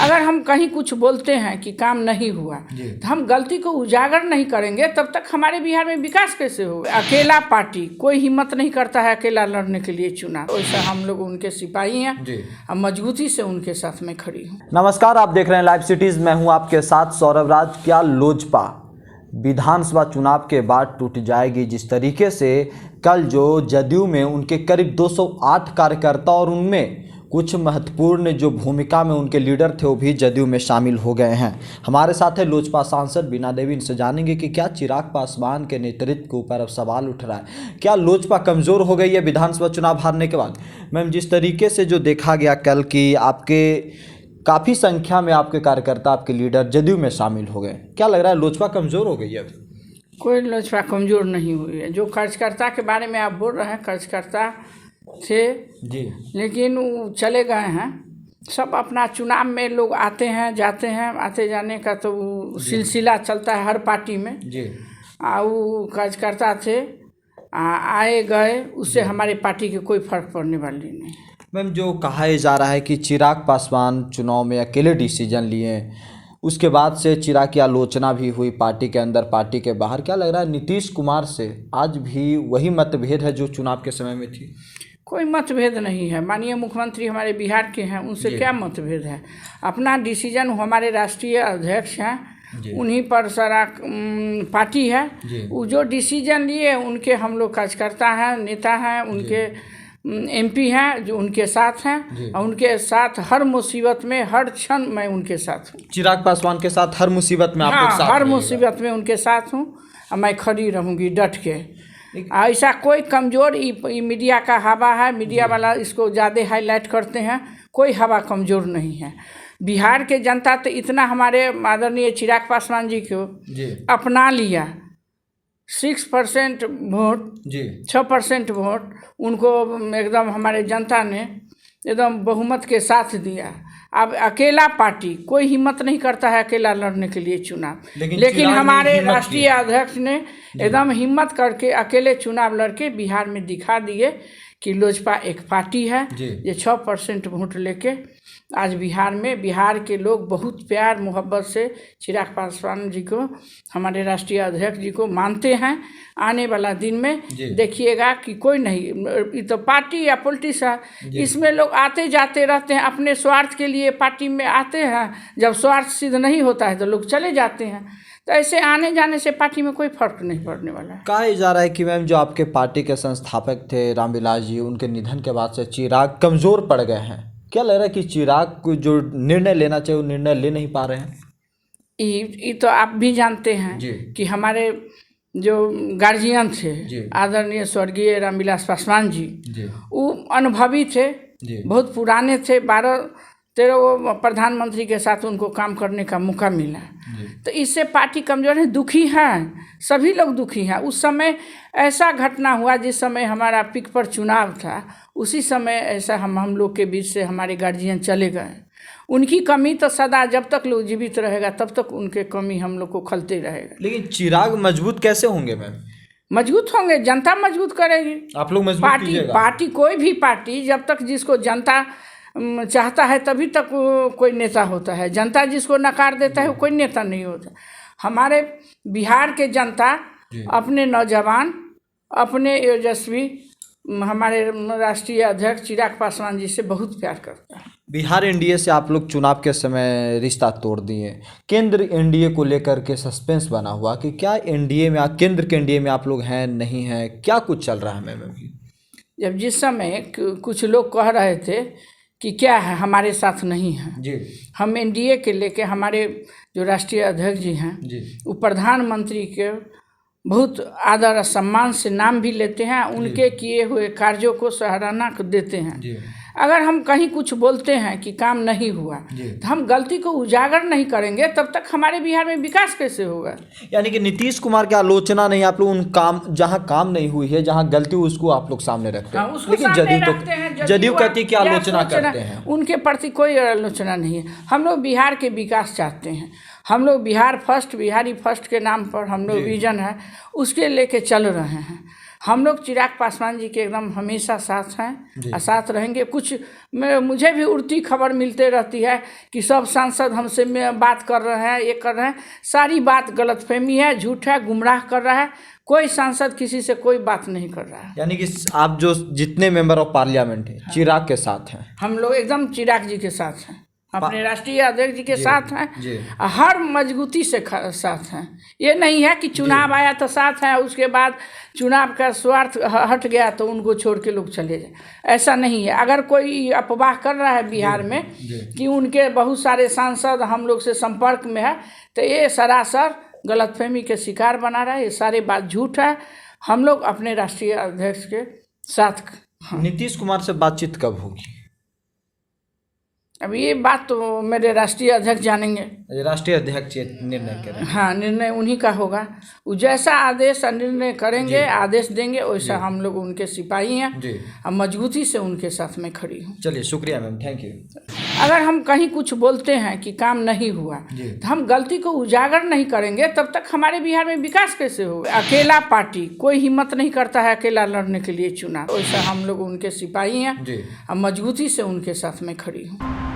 अगर हम कहीं कुछ बोलते हैं कि काम नहीं हुआ तो हम गलती को उजागर नहीं करेंगे, तब तक हमारे बिहार में विकास कैसे होगा। अकेला पार्टी कोई हिम्मत नहीं करता है अकेला लड़ने के लिए चुनाव, वैसा हम लोग उनके सिपाही हैं और मजबूती से उनके साथ में खड़ी हूँ। नमस्कार, आप देख रहे हैं लाइव सिटीज, मैं हूँ आपके साथ सौरभ राज। क्या लोजपा विधानसभा चुनाव के बाद टूट जाएगी? जिस तरीके से कल जो जदयू में उनके करीब 208 कार्यकर्ता और उनमें कुछ महत्वपूर्ण जो भूमिका में उनके लीडर थे वो भी जदयू में शामिल हो गए हैं। हमारे साथ है लोजपा सांसद बीना देवी। इनसे जानेंगे कि क्या चिराग पासवान के नेतृत्व के ऊपर अब सवाल उठ रहा है, क्या लोजपा कमज़ोर हो गई है विधानसभा चुनाव हारने के बाद? मैम, जिस तरीके से जो देखा गया कल की आपके काफ़ी संख्या में आपके कार्यकर्ता, आपके लीडर जदयू में शामिल हो गए, क्या लग रहा है लोजपा कमज़ोर हो गई है? कोई लोजपा कमज़ोर नहीं हुई है। जो कार्यकर्ता के बारे में आप बोल रहे हैं, कार्यकर्ता थे जी, लेकिन वो चले गए हैं। सब अपना चुनाव में लोग आते हैं जाते हैं, आते जाने का तो सिलसिला चलता है हर पार्टी में जी। वो कार्यकर्ता थे, आए गए, उससे हमारे पार्टी के कोई फर्क पड़ने वाली नहीं। मैम, जो कहा जा रहा है कि चिराग पासवान चुनाव में अकेले डिसीजन लिए, उसके बाद से चिराग की आलोचना भी हुई पार्टी के अंदर पार्टी के बाहर, क्या लग रहा है नीतीश कुमार से आज भी वही मतभेद है जो चुनाव के समय में थी? कोई मतभेद नहीं है। माननीय मुख्यमंत्री हमारे बिहार के हैं, उनसे क्या मतभेद है? अपना डिसीजन हमारे राष्ट्रीय अध्यक्ष हैं, उन्हीं पर सारा पार्टी है। वो जो डिसीजन लिए उनके हम लोग कार्यकर्ता हैं, नेता हैं, उनके एमपी हैं जो उनके साथ हैं, और उनके साथ हर मुसीबत में हर क्षण मैं उनके साथ हूँ। चिराग पासवान के साथ हर मुसीबत में आप लोग साथ? हर मुसीबत में उनके साथ हूँ और मैं खड़ी रहूँगी डट के। ऐसा कोई कमज़ोर मीडिया का हवा है, मीडिया वाला इसको ज़्यादा हाईलाइट करते हैं, कोई हवा कमज़ोर नहीं है। बिहार के जनता तो इतना हमारे आदरणीय चिराग पासवान जी को अपना लिया। 6% वोट, 6% वोट उनको एकदम हमारे जनता ने एकदम बहुमत के साथ दिया। अब अकेला पार्टी कोई हिम्मत नहीं करता है अकेला लड़ने के लिए चुनाव, लेकिन हमारे राष्ट्रीय अध्यक्ष ने एकदम हिम्मत करके अकेले चुनाव लड़के बिहार में दिखा दिए कि लोजपा एक पार्टी है। ये 6% वोट लेके आज बिहार में बिहार के लोग बहुत प्यार मोहब्बत से चिराग पासवान जी को, हमारे राष्ट्रीय अध्यक्ष जी को मानते हैं। आने वाला दिन में देखिएगा कि कोई नहीं, ये तो पार्टी या पॉलिटिक्स है, इसमें लोग आते जाते रहते हैं अपने स्वार्थ के लिए। पार्टी में आते हैं, जब स्वार्थ सिद्ध नहीं होता है तो लोग चले जाते हैं। तो ऐसे आने जाने से पार्टी में कोई फर्क नहीं पड़ने वाला है। कहा जा रहा है कि मैम जो आपके पार्टी के संस्थापक थे रामविलास जी, उनके निधन के बाद से चिराग कमज़ोर पड़ गए हैं। क्या लग रहा है कि चिराग को जो निर्णय लेना चाहिए वो निर्णय ले नहीं पा रहे हैं? ये तो आप भी जानते हैं कि हमारे जो गार्जियन थे आदरणीय स्वर्गीय रामविलास पासवान जी, वो अनुभवी थे, बहुत पुराने थे। 12-13 प्रधानमंत्री के साथ उनको काम करने का मौका मिला, तो इससे पार्टी कमज़ोर है, दुखी है, सभी लोग दुखी हैं। उस समय ऐसा घटना हुआ जिस समय हमारा पिक पर चुनाव था, उसी समय ऐसा हम लोग के बीच से हमारे गार्जियन चले गए। उनकी कमी तो सदा जब तक लोग जीवित रहेगा तब तक उनके कमी हम लोग को खलते रहेगा। लेकिन चिराग मजबूत कैसे होंगे मैम? मजबूत होंगे, जनता मजबूत करेगी। आप लोग मजबूत कीजिएगा। पार्टी कोई भी पार्टी जब तक जिसको जनता चाहता है तभी तक कोई नेता होता है। जनता जिसको नकार देता है वो कोई नेता नहीं होता। हमारे बिहार के जनता अपने नौजवान, अपने तेजस्वी हमारे राष्ट्रीय अध्यक्ष चिराग पासवान जी से बहुत प्यार करता है। बिहार एनडीए से आप लोग चुनाव के समय रिश्ता तोड़ दिए, केंद्र एनडीए को लेकर के सस्पेंस बना हुआ कि क्या एनडीए में, केंद्र के एनडीए में आप लोग हैं नहीं हैं, क्या कुछ चल रहा है मैम अभी? जब जिस समय कुछ लोग कह रहे थे कि क्या है हमारे साथ नहीं है, हम एनडीए के लेके हमारे जो राष्ट्रीय अध्यक्ष जी हैं वो प्रधानमंत्री के बहुत आदर और सम्मान से नाम भी लेते हैं, उनके किए हुए कार्यों को सराहना देते हैं। अगर हम कहीं कुछ बोलते हैं कि काम नहीं हुआ तो हम गलती को उजागर नहीं करेंगे, तब तक हमारे बिहार में विकास कैसे होगा? यानी कि नीतीश कुमार की आलोचना नहीं, आप लोग उन काम जहां काम नहीं हुई है, जहां गलती हुई उसको आप लोग सामने रखते हैं। लेकिन जदयू कहती की आलोचना करते हैं, उनके प्रति कोई आलोचना नहीं है। हम लोग बिहार के विकास चाहते हैं, हम लोग बिहार फर्स्ट, बिहारी फर्स्ट के नाम पर हम लोग विजन है उसके लेके चल रहे हैं। हम लोग चिराग पासवान जी के एकदम हमेशा साथ हैं और साथ रहेंगे। कुछ मुझे भी उड़ती खबर मिलते रहती है कि सब सांसद हमसे बात कर रहे हैं, ये कर रहे हैं। सारी बात गलतफहमी है, झूठ है, गुमराह कर रहा है। कोई सांसद किसी से कोई बात नहीं कर रहा है। यानी कि आप जो जितने मेंबर ऑफ पार्लियामेंट हैं चिराग के साथ हैं। हम लोग एकदम चिराग जी के साथ हैं, अपने राष्ट्रीय अध्यक्ष जी के साथ हैं, हर मजबूती से साथ हैं। ये नहीं है कि चुनाव आया तो साथ हैं, उसके बाद चुनाव का स्वार्थ हट गया तो उनको छोड़ के लोग चले जाए, ऐसा नहीं है। अगर कोई अफवाह कर रहा है बिहार में कि उनके बहुत सारे सांसद हम लोग से संपर्क में है, तो ये सरासर गलतफहमी के शिकार बना रहा है। ये सारे बात झूठ है। हम लोग अपने राष्ट्रीय अध्यक्ष के साथ। नीतीश कुमार से बातचीत कब होगी? अब ये बात तो मेरे राष्ट्रीय अध्यक्ष जानेंगे। राष्ट्रीय अध्यक्ष निर्णय करेंगे। हाँ, निर्णय उन्हीं का होगा। वो जैसा आदेश निर्णय करेंगे, आदेश देंगे, वैसा हम लोग उनके सिपाही हैं और मजबूती से उनके साथ में खड़ी हूँ। चलिए, शुक्रिया मैम, थैंक यू। अगर हम कहीं कुछ बोलते हैं कि काम नहीं हुआ तो हम गलती को उजागर नहीं करेंगे, तब तक हमारे बिहार में विकास कैसे होगा। अकेला पार्टी कोई हिम्मत नहीं करता है अकेला लड़ने के लिए चुनाव, वैसा हम लोग उनके सिपाही हैं और मजबूती से उनके साथ में खड़ी हूँ।